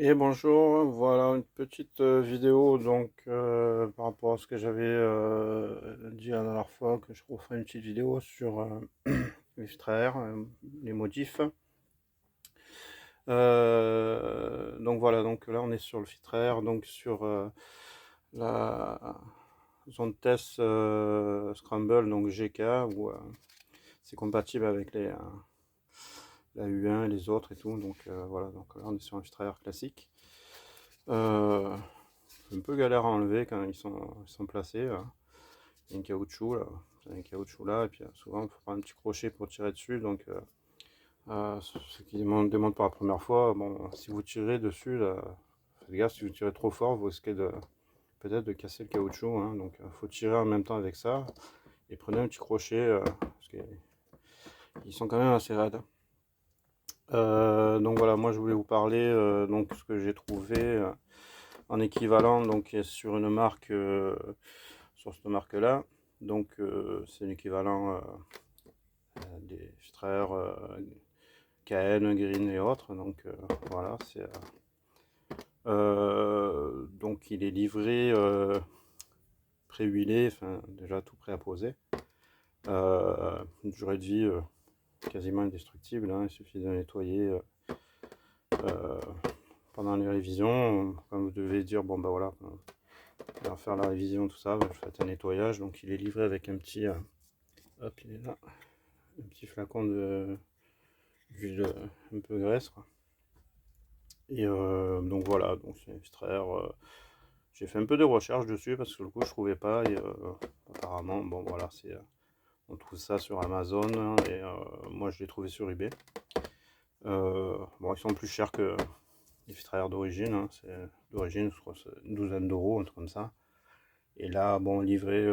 Et bonjour, voilà une petite vidéo donc par rapport à ce que j'avais dit la dernière fois, que je referai une petite vidéo sur les extraire les modifs. Donc voilà, donc là on est sur le filtraire, donc sur la zone test Scramble, donc GK, où c'est compatible avec la U1 et les autres et tout, donc voilà, donc là on est sur un filtraire classique. Un peu galère à enlever quand ils sont placés là. Il y a un caoutchouc là, un caoutchouc là, et puis souvent il faut prendre un petit crochet pour tirer dessus. Donc ce qui demande pour la première fois, bon, si vous tirez dessus là, faites gaffe, si vous tirez trop fort, vous risquez peut-être de casser le caoutchouc, hein. Donc faut tirer en même temps avec ça, et prenez un petit crochet, parce qu'ils sont quand même assez raides. Donc voilà, moi je voulais vous parler donc ce que j'ai trouvé en équivalent, donc sur une marque, sur cette marque là. Donc c'est l'équivalent des frères KN, Green et autres. Donc voilà, c'est donc il est livré pré-huilé, enfin déjà tout prêt à poser. Une durée de vie quasiment indestructible, hein. Il suffit de nettoyer euh, pendant les révisions. Quand vous devez dire bon bah voilà, on va faire la révision, tout ça, vous faites un nettoyage. Donc il est livré avec un petit hop, il est là, un petit flacon d'huile un peu graisse, quoi. Et donc voilà, donc c'est extraire. J'ai fait un peu de recherche dessus parce que sur le coup je trouvais pas. Et apparemment, bon voilà, on trouve ça sur Amazon, hein. Et moi je l'ai trouvé sur eBay. Bon, ils sont plus chers que les filtraires d'origine, hein. C'est d'origine, je crois, c'est une douzaine d'euros, un truc comme ça. Et là, bon, livré,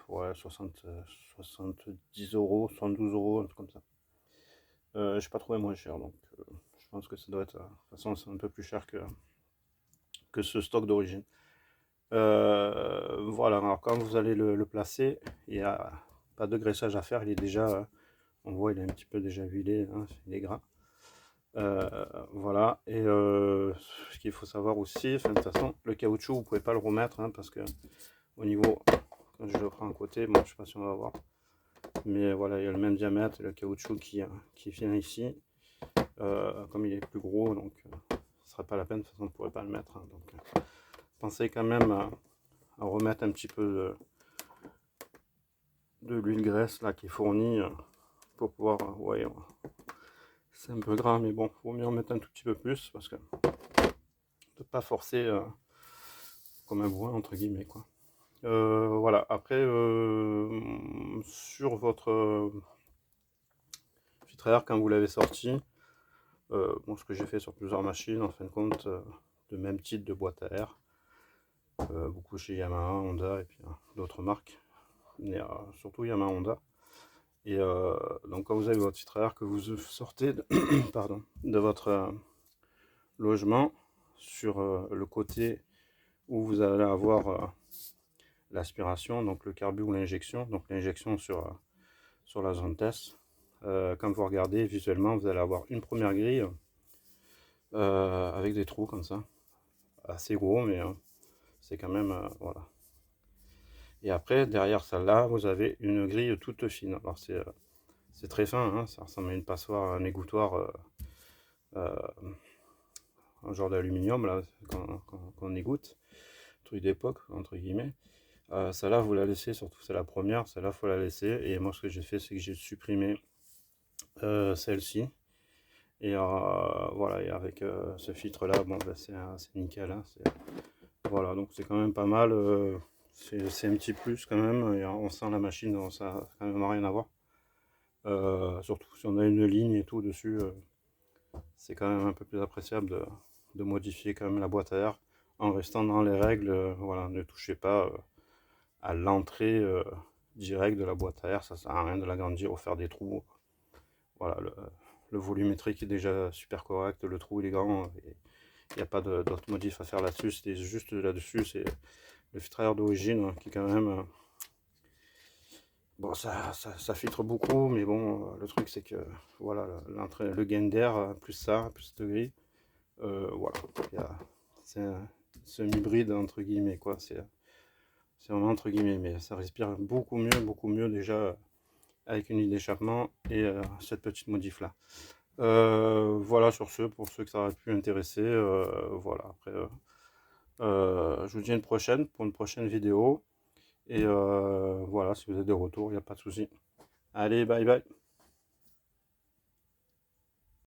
ouais, 70 euros, 72 euros, un truc comme ça. J'ai pas trouvé moins cher, donc je pense que ça doit être. De toute façon, c'est un peu plus cher que ce stock d'origine. Voilà, alors quand vous allez le placer, il n'y a pas de graissage à faire, il est déjà, on voit, il est un petit peu déjà huilé, hein, il est gras. Voilà, et ce qu'il faut savoir aussi, enfin, de toute façon, le caoutchouc, vous pouvez pas le remettre, hein, parce que au niveau, quand je le prends à côté, bon, je sais pas si on va voir, mais voilà, il y a le même diamètre, le caoutchouc qui vient ici, comme il est plus gros, donc ce serait pas la peine, de toute façon, on ne pourrait pas le mettre, hein. Donc pensez quand même à remettre un petit peu de l'huile graisse là qui est fournie pour pouvoir, ouais, c'est un peu gras, mais bon, faut mieux en mettre un tout petit peu plus parce que de pas forcer comme un bourrin entre guillemets, quoi. Voilà, après sur votre filtre quand vous l'avez sorti, bon, ce que j'ai fait sur plusieurs machines en fin de compte, de même type de boîte à air, beaucoup chez Yamaha, Honda et puis d'autres marques, mais surtout Yamaha, Honda. Et donc quand vous avez votre filtre que vous sortez de, pardon, de votre logement, sur le côté où vous allez avoir l'aspiration, donc le carbu ou l'injection, donc l'injection sur la zone test. Quand vous regardez visuellement, vous allez avoir une première grille avec des trous comme ça, assez gros, mais c'est quand même, voilà. Et après, derrière celle-là, vous avez une grille toute fine. Alors c'est très fin, hein, ça ressemble à une passoire, un égouttoir, euh, un genre d'aluminium là, qu'on égoutte, truc d'époque, entre guillemets. Celle-là, vous la laissez, surtout c'est la première, celle-là, faut la laisser. Et moi, ce que j'ai fait, c'est que j'ai supprimé celle-ci. Et voilà, et avec ce filtre-là, bon, bah, c'est nickel, hein, voilà, donc c'est quand même pas mal. C'est un petit plus quand même. Et on sent la machine, ça n'a quand même rien à voir. Surtout si on a une ligne et tout dessus, c'est quand même un peu plus appréciable de modifier quand même la boîte à air en restant dans les règles. Voilà, ne touchez pas à l'entrée directe de la boîte à air, ça sert à rien de l'agrandir ou faire des trous. Voilà, le volumétrique est déjà super correct, le trou il est grand, il n'y a pas d'autres modifs à faire là-dessus, c'est juste là-dessus, c'est le filtre d'origine, hein, qui est quand même. Bon, ça filtre beaucoup, mais bon, le truc c'est que voilà, l'entrée, le gain d'air, plus ça, plus de gris, Voilà, c'est un semi-hybride entre guillemets, quoi. C'est vraiment entre guillemets, mais ça respire beaucoup mieux déjà avec une huile d'échappement et cette petite modif là. Voilà, sur ce, pour ceux que ça aurait pu intéresser, voilà. Après, je vous dis à une prochaine pour une prochaine vidéo. Et voilà, si vous avez des retours, il n'y a pas de souci. Allez, bye bye.